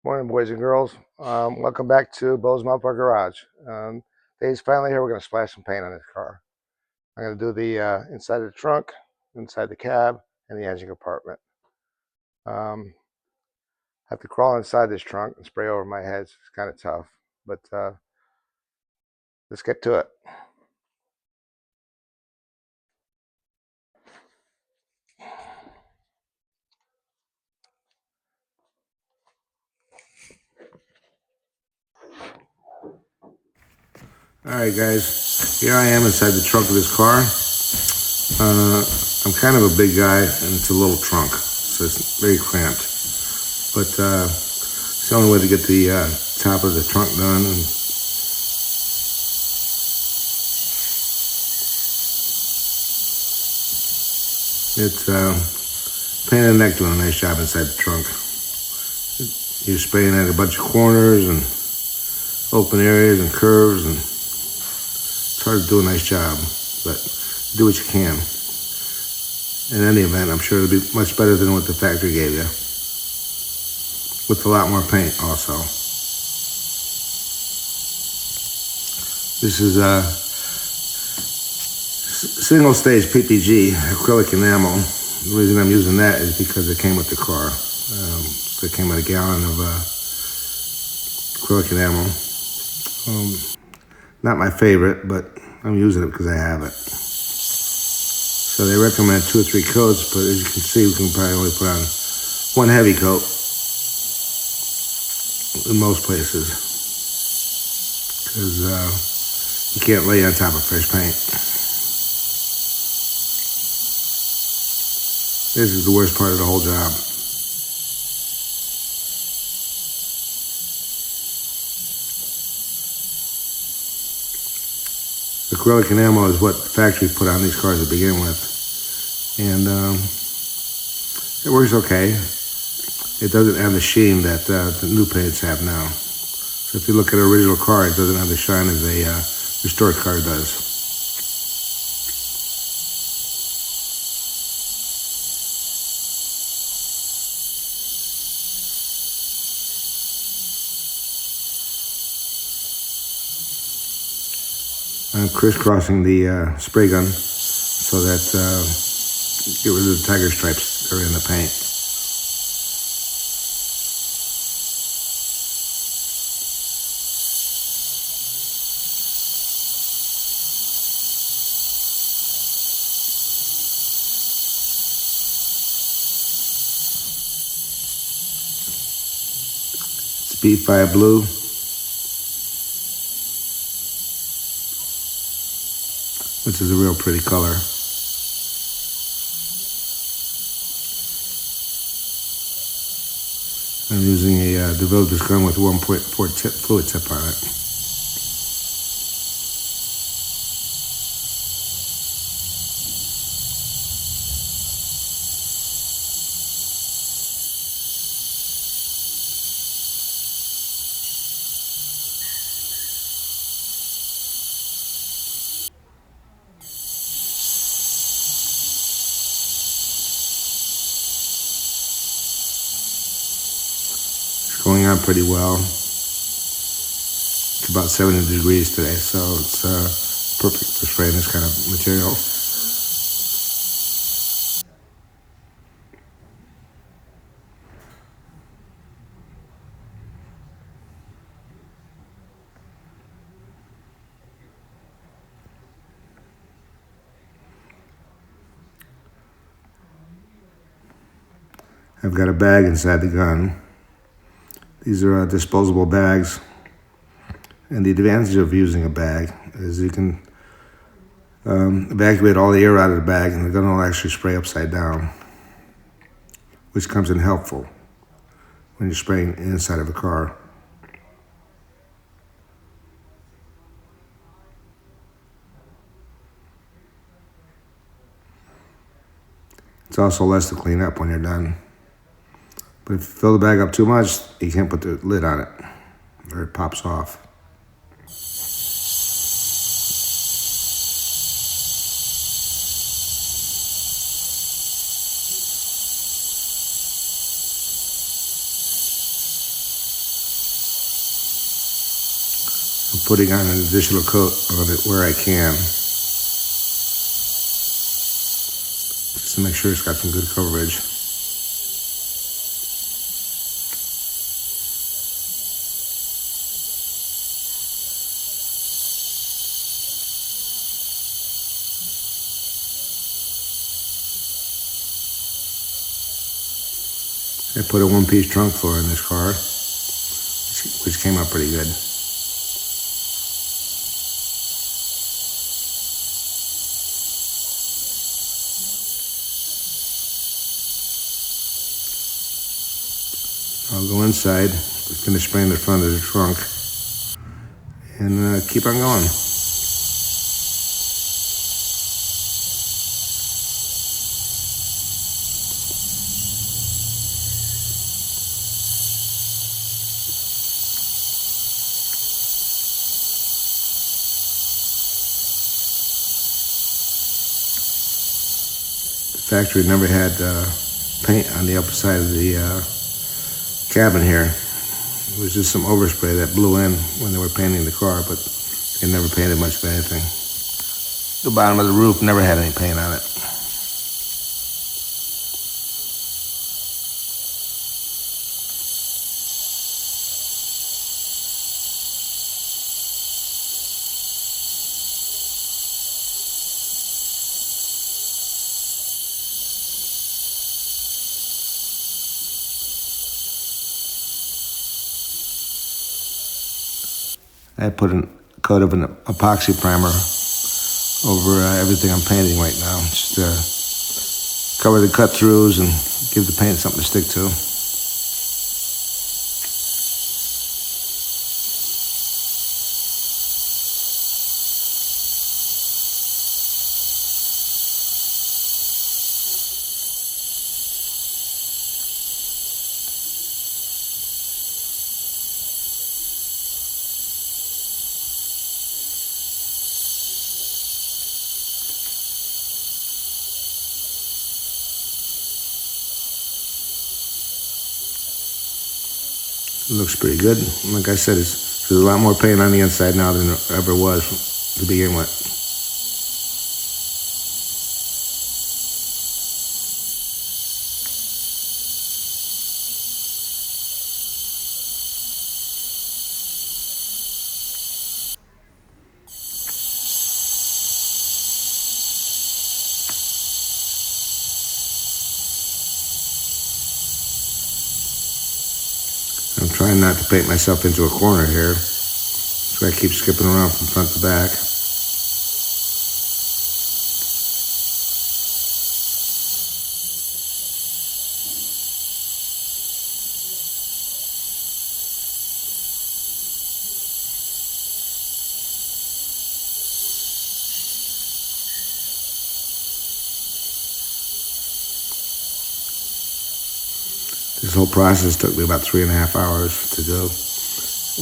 Morning, boys and girls. Welcome back to Bo's Mopar Garage. Dave's finally here. We're going to splash some paint on this car. I'm going to do the inside of the trunk, inside the cab, and the engine compartment. I have to crawl inside this trunk and spray over my head. It's kind of tough, but let's get to it. All right, guys. Here I am inside the trunk of this car. I'm kind of a big guy, and it's a little trunk, so it's very cramped. But it's the only way to get the top of the trunk done. And it's pain in the neck doing a nice job inside the trunk. You're spraying at a bunch of corners and open areas and curves, and it's hard to do a nice job, but do what you can. In any event, I'm sure it'll be much better than what the factory gave you, with a lot more paint also. This is a single stage PPG acrylic enamel. The reason I'm using that is because it came with the car. So it came with a gallon of acrylic enamel. Not my favorite, but I'm using it because I have it. So they recommend 2 or 3 coats, but as you can see, we can probably only put on 1 heavy coat in most places, because you can't lay on top of fresh paint. This is the worst part of the whole job. Acrylic enamel is what the factory put on these cars to begin with, and it works okay. It doesn't have the sheen that the new paints have now. So if you look at an original car, it doesn't have the shine as a restored car does. I'm crisscrossing the spray gun so that get rid of the tiger stripes that are in the paint. It's B5 blue. Which is a real pretty color. I'm using a developers gun with 1.4 fluid tip on it. It's going on pretty well. It's about 70 degrees today, so it's perfect for spraying this kind of material. I've got a bag inside the gun. These are disposable bags. And the advantage of using a bag is you can evacuate all the air out of the bag, and the gun will actually spray upside down, which comes in helpful when you're spraying inside of a car. It's also less to clean up when you're done. But if you fill the bag up too much, you can't put the lid on it, or it pops off. I'm putting on an additional coat on it where I can, just to make sure it's got some good coverage. I put a one-piece trunk floor in this car, which came out pretty good. I'll go inside, finish spraying the front of the trunk, and keep on going. The factory never had paint on the upper side of the cabin here. It was just some overspray that blew in when they were painting the car, but they never painted much of anything. The bottom of the roof never had any paint on it. I put a coat of an epoxy primer over everything I'm painting right now, just to cover the cut throughs and give the paint something to stick to. It looks pretty good. Like I said, there's a lot more paint on the inside now than there ever was to begin with. I'm trying not to paint myself into a corner here, so I keep skipping around from front to back. This whole process took me about 3.5 hours to do.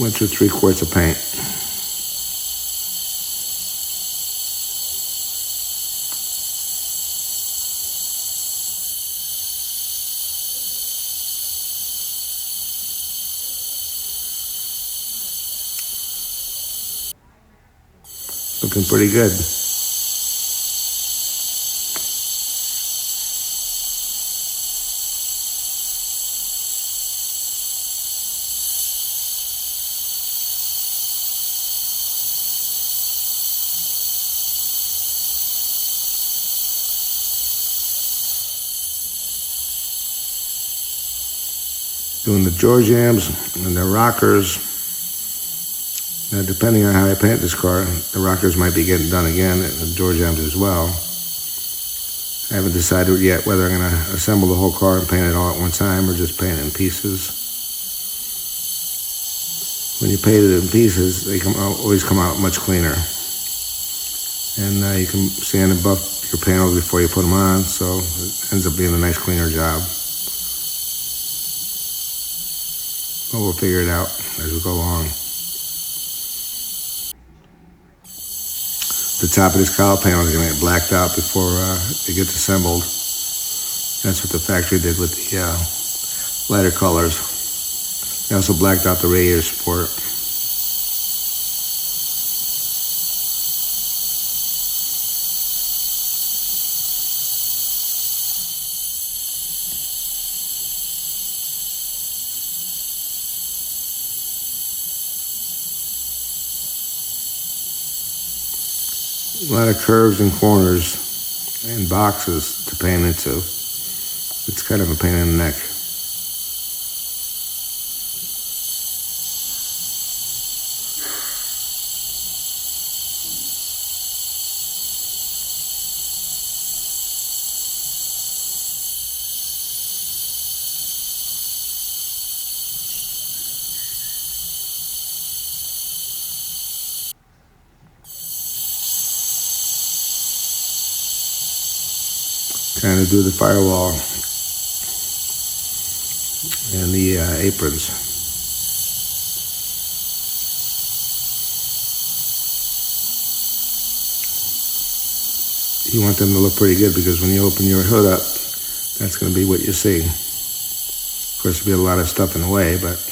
Went through 3 quarts of paint. Looking pretty good. Doing the door jambs and the rockers. Now, depending on how I paint this car, the rockers might be getting done again, and the door jambs as well. I haven't decided yet whether I'm going to assemble the whole car and paint it all at one time or just paint it in pieces. When you paint it in pieces, they always come out much cleaner. And you can sand and buff your panels before you put them on, so it ends up being a nice cleaner job. But we'll figure it out as we go along. The top of this cowl panel is going to get blacked out before it gets assembled. That's what the factory did with the lighter colors. They also blacked out the radiator support. A lot of curves and corners and boxes to paint into. It's kind of a pain in the neck. Trying to do the firewall and the aprons. You want them to look pretty good because when you open your hood up, that's going to be what you see. Of course, there'll be a lot of stuff in the way, but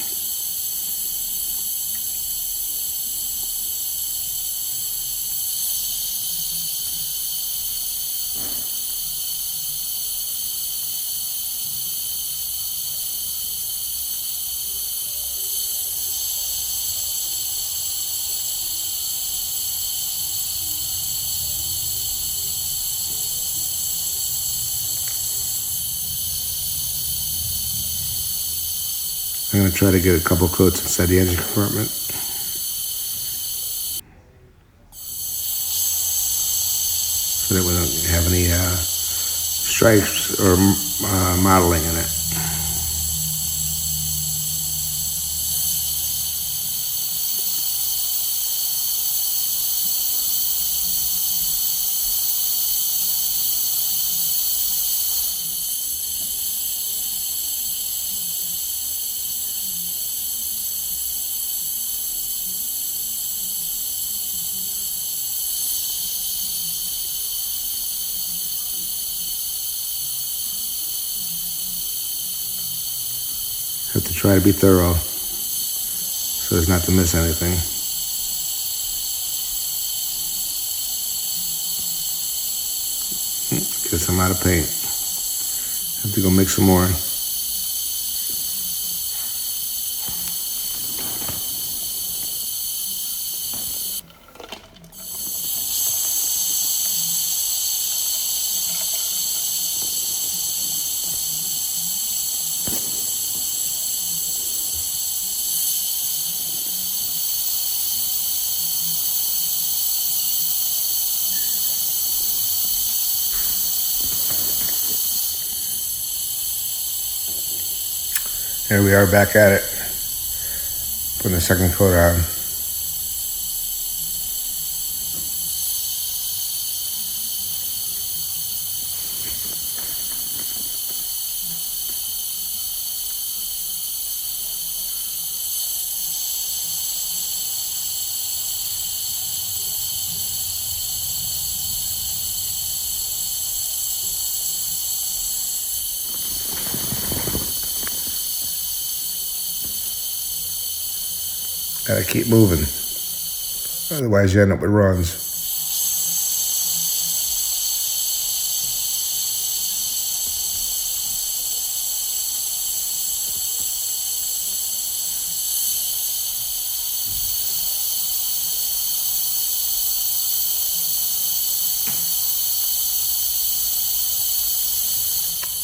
I'm going to try to get a couple coats inside the engine compartment. So that we don't have any stripes or modeling in it. Have to try to be thorough so as not to miss anything. Guess I'm out of paint. Have to go mix some more. Here we are back at it, putting the second coat on. Gotta keep moving, otherwise you end up with runs.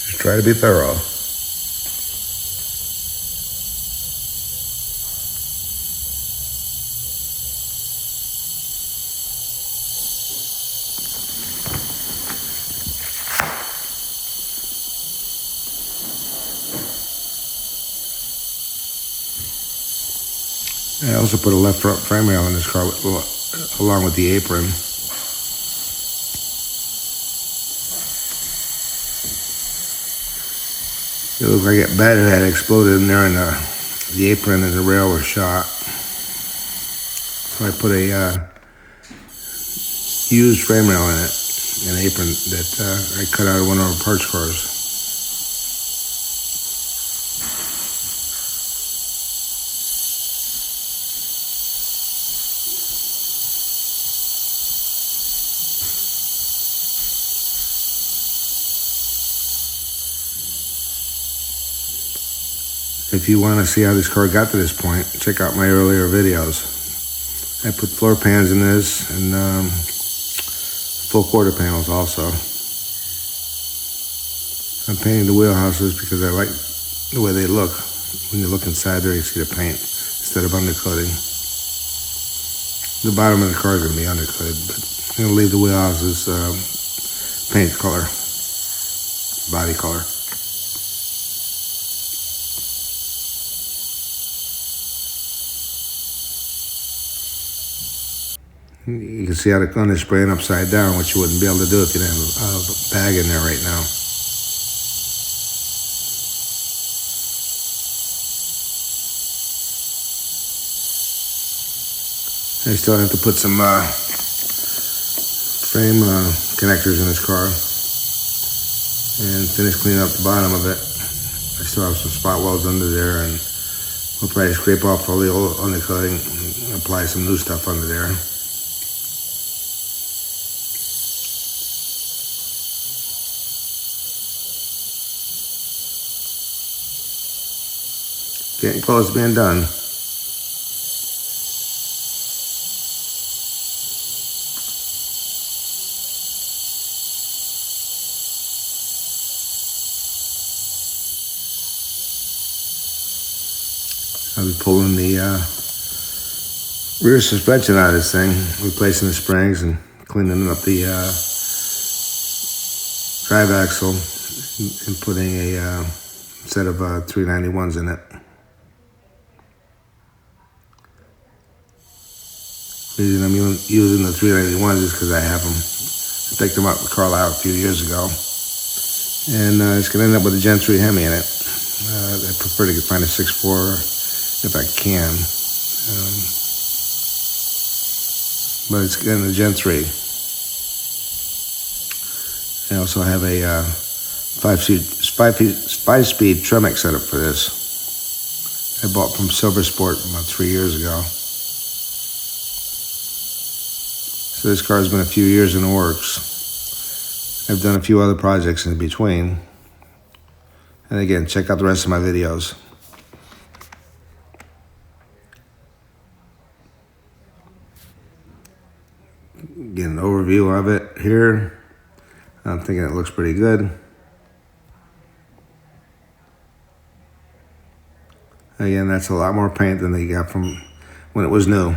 Just try to be thorough. I also put a left front frame rail in this car along with the apron. It looked like it bed had exploded in there and the apron and the rail were shot. So I put a used frame rail in it, an apron that I cut out of one of our parts cars. If you want to see how this car got to this point, check out my earlier videos. I put floor pans in this and full quarter panels also. I'm painting the wheelhouses because I like the way they look. When you look inside there, you see the paint instead of undercoating. The bottom of the car is going to be undercoated, but I'm going to leave the wheelhouses paint color, body color. You can see how the gun is spraying upside down, which you wouldn't be able to do if you didn't have a bag in there right now. I still have to put some frame connectors in this car and finish cleaning up the bottom of it. I still have some spot welds under there, and we'll probably scrape off all the old undercoating and apply some new stuff under there. Getting close to being done. I'll be pulling the rear suspension out of this thing, replacing the springs and cleaning up the drive axle and putting a set of 391s in it. The reason I'm using the 391s is because I have them. I picked them up with Carlisle a few years ago. And it's going to end up with a Gen 3 Hemi in it. I prefer to find a 6.4 if I can. But it's getting a Gen 3. I also have a 5-speed Tremec setup for this. I bought from Silver Sport about 3 years ago. So this car has been a few years in the works. I've done a few other projects in between. And again, check out the rest of my videos. Get an overview of it here. I'm thinking it looks pretty good. Again, that's a lot more paint than they got from when it was new.